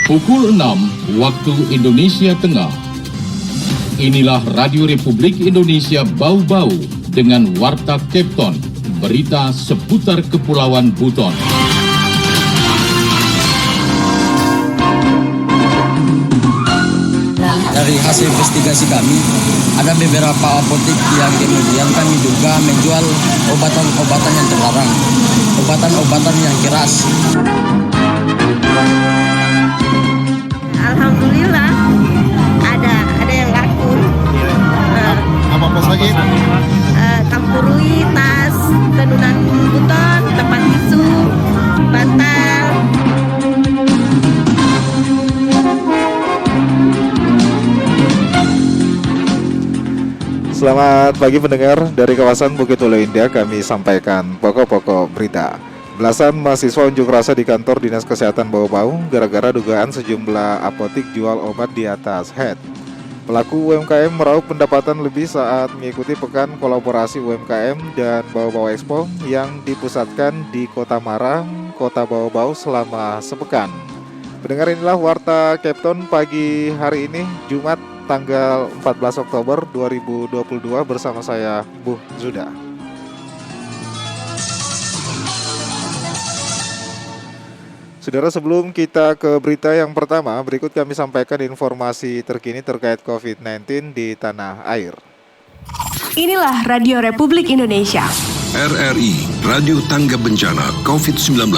Pukul 6 waktu Indonesia Tengah. Inilah Radio Republik Indonesia Bau-Bau dengan Warta Kepton, berita seputar Kepulauan Buton. Dari hasil investigasi kami, ada beberapa apotek yang kemudian kami duga menjual obat-obatan yang terlarang, obat-obatan yang keras. Alhamdulillah ada yang laku. Apa lagi? Kampurui, tas, tenunan buton, tempat tisu, bantal. Selamat pagi pendengar, dari kawasan Bukit Hulu Indah kami sampaikan pokok-pokok berita. Belasan mahasiswa unjuk rasa di kantor Dinas Kesehatan Bau-Bau gara-gara dugaan sejumlah apotik jual obat di atas head. Pelaku UMKM meraup pendapatan lebih saat mengikuti pekan kolaborasi UMKM dan Bau-Bau Expo yang dipusatkan di Kota Marang, Kota Bau-Bau selama sepekan. Pendengar, inilah Warta Kepton pagi hari ini, Jumat tanggal 14 Oktober 2022 bersama saya, Bu Zuda. Saudara, sebelum kita ke berita yang pertama, berikut kami sampaikan informasi terkini terkait COVID-19 di tanah air. Inilah Radio Republik Indonesia. RRI, Radio Tangga Bencana COVID-19.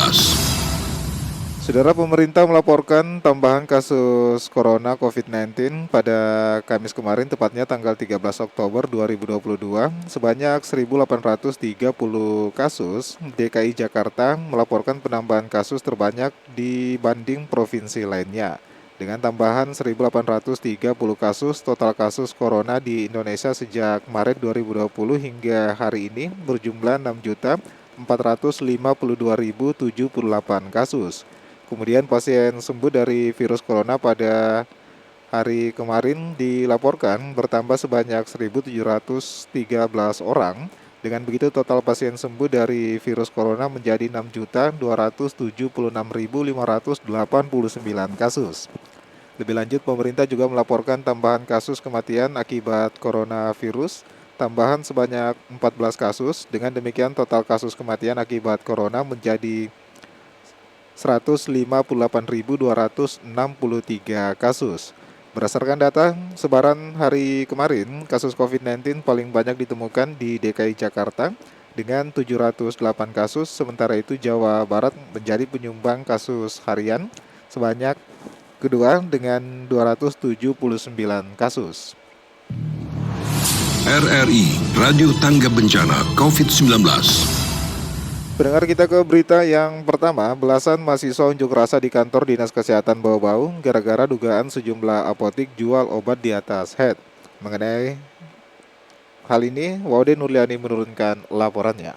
Saudara, pemerintah melaporkan tambahan kasus corona COVID-19 pada Kamis kemarin, tepatnya tanggal 13 Oktober 2022, sebanyak 1.830 kasus. DKI Jakarta melaporkan penambahan kasus terbanyak dibanding provinsi lainnya. Dengan tambahan 1.830 kasus, total kasus corona di Indonesia sejak Maret 2020 hingga hari ini berjumlah 6.452.078 kasus. Kemudian pasien sembuh dari virus corona pada hari kemarin dilaporkan bertambah sebanyak 1.713 orang. Dengan begitu total pasien sembuh dari virus corona menjadi 6.276.589 kasus. Lebih lanjut, pemerintah juga melaporkan tambahan kasus kematian akibat coronavirus, tambahan sebanyak 14 kasus. Dengan demikian total kasus kematian akibat corona menjadi 158.263 kasus. Berdasarkan data sebaran hari kemarin, kasus COVID-19 paling banyak ditemukan di DKI Jakarta dengan 708 kasus, sementara itu Jawa Barat menjadi penyumbang kasus harian sebanyak kedua dengan 279 kasus. RRI, Radio Tangga Bencana COVID-19. Pendengar, kita ke berita yang pertama. Belasan mahasiswa unjuk rasa di kantor Dinas Kesehatan Bau-Bau gara-gara dugaan sejumlah apotik jual obat di atas head. Mengenai hal ini, Waude Nurliani menurunkan laporannya.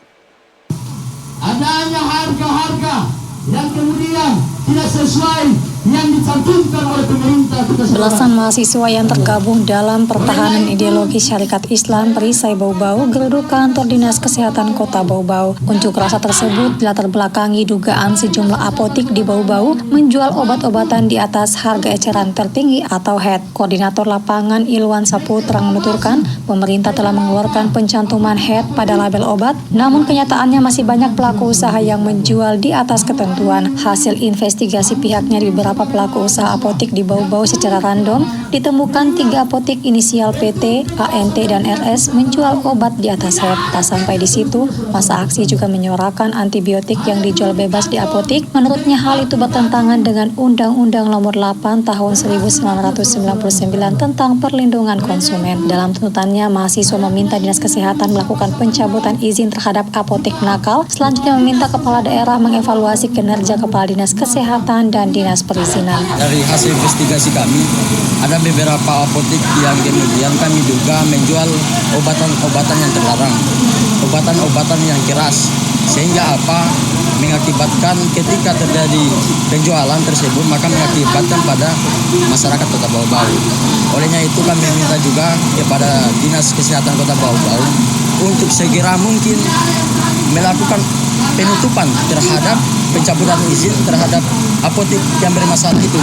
Adanya harga-harga yang kemudian tidak sesuai yang dicantumkan oleh pemerintah. Belasan mahasiswa yang tergabung dalam pertahanan ideologi syarikat Islam Perisai Bau-Bau geruduk kantor Dinas Kesehatan Kota Bau-Bau. Unjuk rasa tersebut dilatar belakangi dugaan sejumlah apotik di Bau-Bau menjual obat-obatan di atas harga eceran tertinggi atau HED. Koordinator lapangan Ilwan Saputra menuturkan, pemerintah telah mengeluarkan pencantuman HED pada label obat, namun kenyataannya masih banyak pelaku usaha yang menjual di atas ketentuan. Hasil investigasi pihaknya di beberapa pelaku usaha apotik di Bau-Bau secara random ditemukan 3 apotik inisial PT, ANT, dan RS menjual obat di atas HED. Tak sampai di situ, masa aksi juga menyuarakan antibiotik yang dijual bebas di apotik. Menurutnya hal itu bertentangan dengan Undang-Undang Nomor 8 Tahun 1999 tentang Perlindungan Konsumen. Dalam tuntutannya, mahasiswa meminta Dinas Kesehatan melakukan pencabutan izin terhadap apotik nakal. Selanjutnya meminta kepala daerah mengevaluasi kinerja kepala Dinas Kesehatan dan Dinas Perizinan. Dari hasil investigasi kami, ada beberapa apotek yang kemudian kami duga menjual obat-obatan yang terlarang, obat-obatan yang keras, sehingga mengakibatkan ketika terjadi penjualan tersebut maka mengakibatkan pada masyarakat Kota Bau-Bau. Olehnya itu kami minta juga kepada Dinas Kesehatan Kota Bau-Bau untuk segera mungkin melakukan penutupan terhadap pencabutan izin terhadap apotek yang bermasalah itu.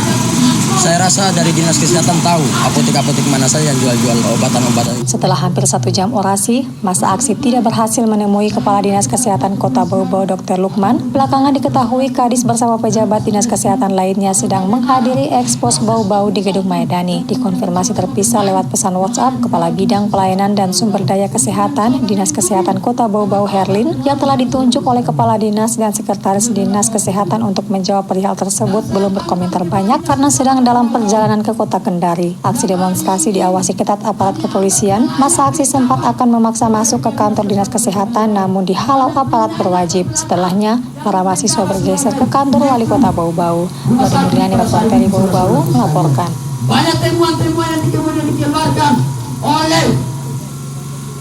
Saya rasa dari Dinas Kesehatan tahu apotek-apotek mana saja yang jual-jual obatan-obatan. Setelah hampir 1 jam orasi, masa aksi tidak berhasil menemui Kepala Dinas Kesehatan Kota Bau-Bau Dr. Lukman. Belakangan diketahui Kadis bersama pejabat Dinas Kesehatan lainnya sedang menghadiri ekspos Bau-Bau di Gedung Maidani. Dikonfirmasi terpisah lewat pesan WhatsApp, Kepala Bidang Pelayanan dan Sumber Daya Kesehatan Dinas Kesehatan Kota Bau-Bau Herlin yang telah ditunjuk oleh Kepala Dinas dan Sekretaris Dinas Kesehatan untuk menjawab perihal tersebut belum berkomentar banyak karena sedang dalam perjalanan ke Kota Kendari. Aksi demonstrasi diawasi ketat aparat kepolisian. Masa aksi sempat akan memaksa masuk ke kantor Dinas Kesehatan namun dihalau aparat berwajib. Setelahnya, para mahasiswa bergeser ke kantor Wali Kota Bau-Bau. Lodi Nurliani, reporter Bau-Bau, melaporkan. Banyak temuan-temuan yang kemudian dikeluarkan oleh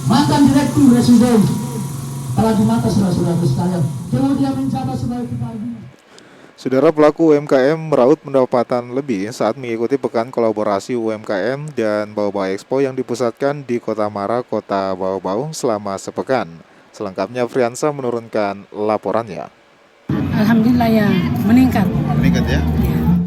mantan direktur residen telah di mata saudara-saudara sekalian. Kemudian mencatat sebagai kepala. Saudara, pelaku UMKM meraup pendapatan lebih saat mengikuti pekan kolaborasi UMKM dan Bau-Bau Expo yang dipusatkan di Kota Mara, Kota Bau-Bau selama sepekan. Selengkapnya Friansa menurunkan laporannya. Alhamdulillah ya, meningkat. Meningkat ya?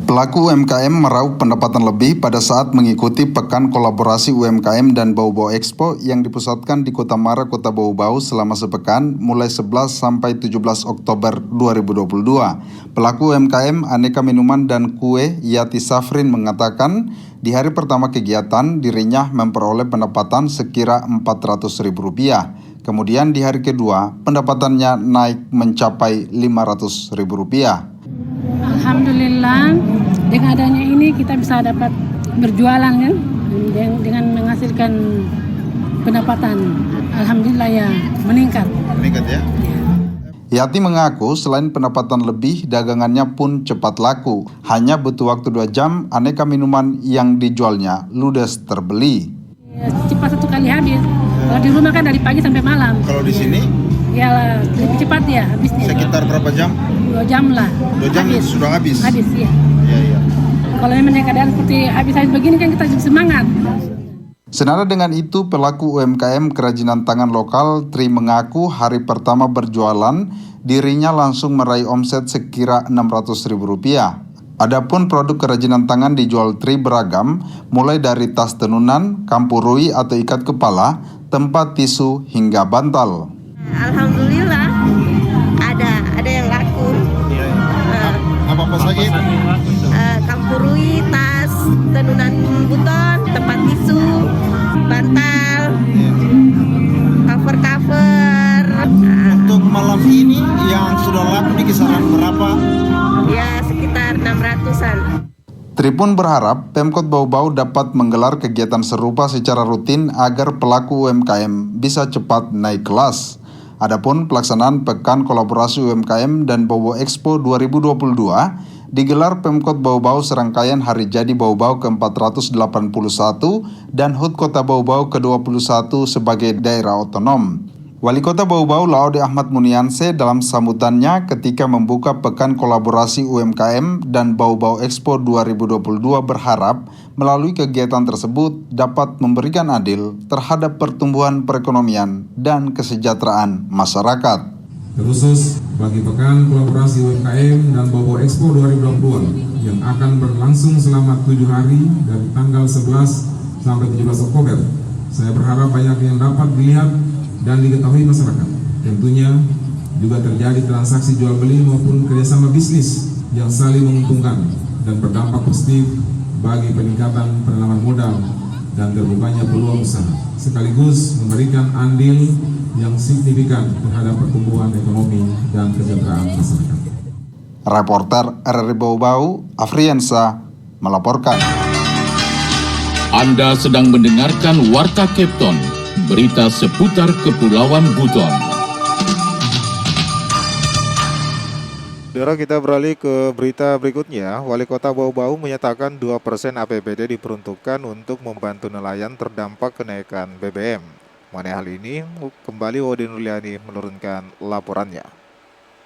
Pelaku UMKM meraup pendapatan lebih pada saat mengikuti pekan kolaborasi UMKM dan Bau-Bau Expo yang dipusatkan di Kota Mara, Kota Bau-Bau selama sepekan mulai 11 sampai 17 Oktober 2022. Pelaku UMKM aneka minuman dan kue Yati Safrin mengatakan di hari pertama kegiatan dirinya memperoleh pendapatan sekira Rp400.000. Kemudian di hari kedua pendapatannya naik mencapai Rp500.000. Alhamdulillah, dengan adanya ini kita bisa dapat berjualan kan, dengan menghasilkan pendapatan. Alhamdulillah ya, meningkat. Meningkat ya? Yati mengaku selain pendapatan lebih, dagangannya pun cepat laku. Hanya butuh waktu 2 jam, aneka minuman yang dijualnya ludes terbeli. Ya, cepat 1 kali habis. Kalau di rumah kan dari pagi sampai malam. Kalau di sini? Ya lebih cepat ya habisnya. Sekitar berapa jam? 2 jam lah. 2 jam habis. Sudah habis? Habis, iya. Iya. Kalau memang keadaan seperti habis-habis begini kan kita juga semangat. Senada dengan itu, pelaku UMKM kerajinan tangan lokal Tri mengaku hari pertama berjualan, dirinya langsung meraih omset sekira Rp600.000. Adapun produk kerajinan tangan dijual Tri beragam, mulai dari tas tenunan, kampurui atau ikat kepala, tempat tisu hingga bantal. Alhamdulillah ada yang laku. Apa saja? Kampurui, tas, tenunan buton, tempat tisu, bantal, cover. Untuk malam ini yang sudah laku di kisaran berapa? Ya sekitar 600-an. Tri pun berharap Pemkot Bau-Bau dapat menggelar kegiatan serupa secara rutin agar pelaku UMKM bisa cepat naik kelas. Adapun pelaksanaan Pekan Kolaborasi UMKM dan Bau-Bau Expo 2022 digelar Pemkot Bau-Bau serangkaian Hari Jadi Bau-Bau ke-481 dan HUT Kota Bau-Bau ke-21 sebagai daerah otonom. Wali Kota Bau-Bau Laude Ahmad Munianse dalam sambutannya ketika membuka Pekan Kolaborasi UMKM dan Bau-Bau Expo 2022 berharap melalui kegiatan tersebut dapat memberikan adil terhadap pertumbuhan perekonomian dan kesejahteraan masyarakat. Terkhusus bagi Pekan Kolaborasi UMKM dan Bau-Bau Expo 2022 yang akan berlangsung selama 7 hari dari tanggal 11 sampai 17 Oktober. Saya berharap banyak yang dapat dilihat dan diketahui masyarakat. Tentunya juga terjadi transaksi jual beli maupun kerjasama bisnis yang saling menguntungkan dan berdampak positif bagi peningkatan penanaman modal dan terbukanya peluang usaha, sekaligus memberikan andil yang signifikan terhadap pertumbuhan ekonomi dan kesejahteraan masyarakat. Reporter RRI Bau-Bau, Afriansa, melaporkan. Anda sedang mendengarkan Warta Kepton, berita seputar Kepulauan Buton. Saudara, kita beralih ke berita berikutnya. Wali Kota Bau-Bau menyatakan 2% APBD diperuntukkan untuk membantu nelayan terdampak kenaikan BBM. Mengenai hal ini, kembali Wodi Nurliani menurunkan laporannya.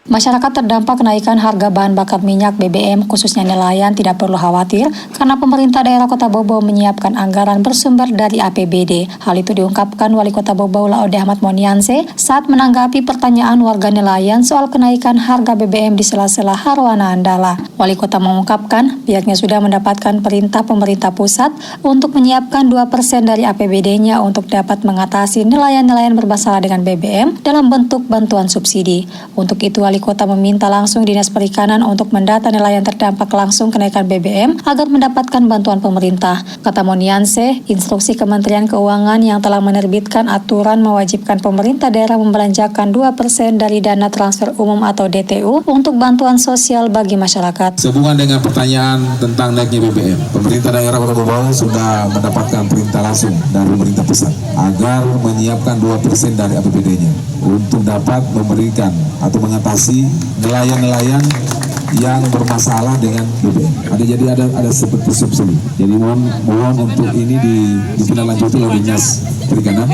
Masyarakat terdampak kenaikan harga bahan bakar minyak BBM, khususnya nelayan, tidak perlu khawatir karena pemerintah daerah Kota Bau Bau menyiapkan anggaran bersumber dari APBD. Hal itu diungkapkan Wali Kota Bau Bau Laude Ahmad Monianse saat menanggapi pertanyaan warga nelayan soal kenaikan harga BBM di sela-sela Harwana Andala. Wali Kota mengungkapkan pihaknya sudah mendapatkan perintah pemerintah pusat untuk menyiapkan 2% dari APBD-nya untuk dapat mengatasi nelayan-nelayan bermasalah dengan BBM dalam bentuk bantuan subsidi. Untuk itu Wali Kota meminta langsung Dinas Perikanan untuk mendata nelayan terdampak langsung kenaikan BBM agar mendapatkan bantuan pemerintah. Kata Monianse, instruksi Kementerian Keuangan yang telah menerbitkan aturan mewajibkan pemerintah daerah membelanjakan 2% dari dana transfer umum atau DTU untuk bantuan sosial bagi masyarakat. Sehubungan dengan pertanyaan tentang naiknya BBM, pemerintah daerah Kota Bau Bau sudah mendapatkan perintah langsung dari pemerintah pusat agar menyiapkan 2% dari APBD-nya untuk dapat memberikan atau mengatasi nelayan-nelayan yang bermasalah dengan BBM. Ada seperti subsidi. Jadi mohon untuk ini ditindaklanjuti oleh Dinas Perikanan.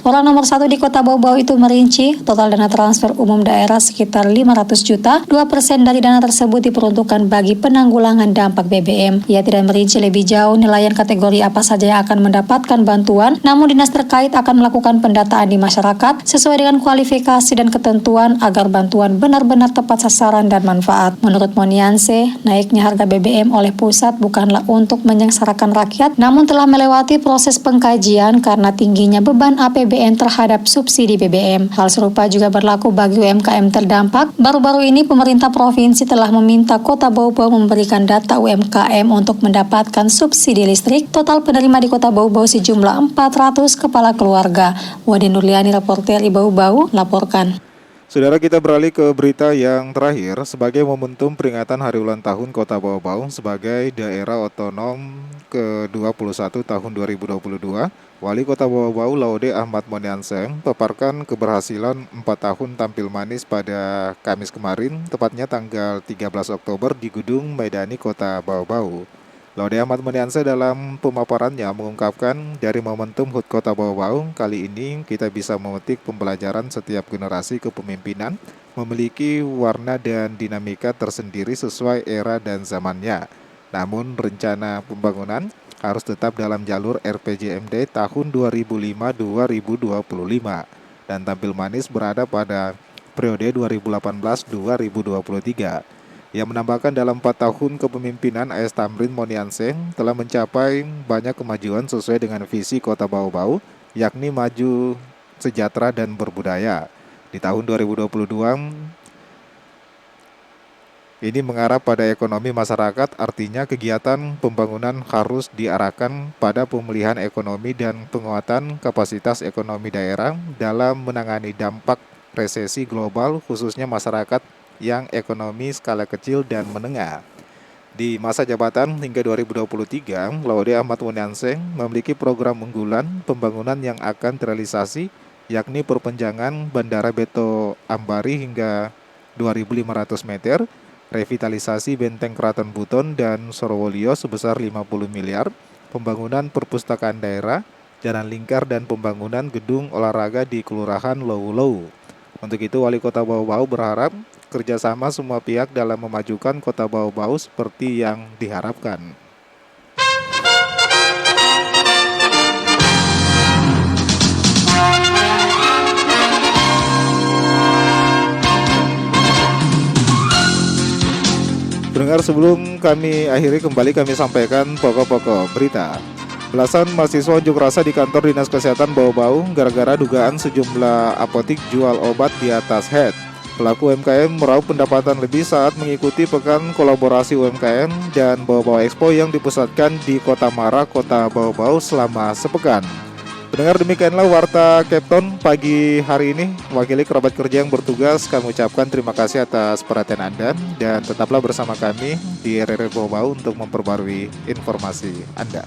Orang nomor 1 di Kota Bau Bau itu merinci total dana transfer umum daerah sekitar 500 juta. 2% dari dana tersebut diperuntukkan bagi penanggulangan dampak BBM. Ia tidak merinci lebih jauh nelayan kategori apa saja yang akan mendapatkan bantuan, namun dinas terkait akan melakukan pendataan di masyarakat sesuai dengan kualifikasi dan ketentuan agar bantuan benar-benar tepat sasaran dan manfaat. Menurut Monianse, naiknya harga BBM oleh pusat bukanlah untuk menyengsarakan rakyat, namun telah melewati proses pengkajian karena tingginya beban APBN terhadap subsidi BBM. Hal serupa juga berlaku bagi UMKM terdampak. Baru-baru ini pemerintah provinsi telah meminta Kota Bau Bau memberikan data UMKM untuk mendapatkan subsidi listrik. Total penerima di Kota Bau Bau sejumlah 400 kepala keluarga. Wade Nurliani, reporter Bau Bau, laporkan. Saudara, kita beralih ke berita yang terakhir. Sebagai momentum peringatan Hari Ulang Tahun Kota Bau Bau sebagai daerah otonom ke-21 tahun 2022, Wali Kota Bau Bau Laude Ahmad Monianse paparkan keberhasilan 4 tahun tampil manis pada Kamis kemarin, tepatnya tanggal 13 Oktober di Gedung Maidani Kota Bau Bau. Laude Ahmad Monianse dalam pemaparannya mengungkapkan dari momentum HUT Kota Bau Bau kali ini kita bisa memetik pembelajaran setiap generasi kepemimpinan memiliki warna dan dinamika tersendiri sesuai era dan zamannya. Namun rencana pembangunan harus tetap dalam jalur RPJMD tahun 2005-2025 dan tampil manis berada pada periode 2018-2023. Ia menambahkan dalam 4 tahun kepemimpinan AS Tamrin Monianse telah mencapai banyak kemajuan sesuai dengan visi Kota Bau Bau, yakni maju, sejahtera, dan berbudaya. Di tahun 2022, ini mengarah pada ekonomi masyarakat, artinya kegiatan pembangunan harus diarahkan pada pemulihan ekonomi dan penguatan kapasitas ekonomi daerah dalam menangani dampak resesi global, khususnya masyarakat yang ekonomi skala kecil dan menengah. Di masa jabatan hingga 2023, Laude Ahmad Monianse memiliki program unggulan pembangunan yang akan terrealisasi, yakni perpanjangan Bandara Beto Ambari hingga 2.500 meter, revitalisasi Benteng Keraton Buton dan Sorowolio sebesar 50 miliar, pembangunan perpustakaan daerah, jalan lingkar, dan pembangunan gedung olahraga di Kelurahan Lowu-Lowu. Untuk itu, Wali Kota Bau Bau berharap kerjasama semua pihak dalam memajukan Kota Bau Bau seperti yang diharapkan. Pendengar, sebelum kami akhiri kembali kami sampaikan pokok-pokok berita. Belasan mahasiswa unjuk rasa di kantor Dinas Kesehatan Bau Bau gara-gara dugaan sejumlah apotik jual obat di atas head. Pelaku UMKM meraup pendapatan lebih saat mengikuti pekan kolaborasi UMKM dan Bau Bau Expo yang dipusatkan di Kota Mara, Kota Bau Bau selama sepekan. Pendengar, demikianlah Warta Kepton pagi hari ini. Wakili kerabat kerja yang bertugas, kami ucapkan terima kasih atas perhatian Anda dan tetaplah bersama kami di RRI Bau Bau untuk memperbarui informasi Anda.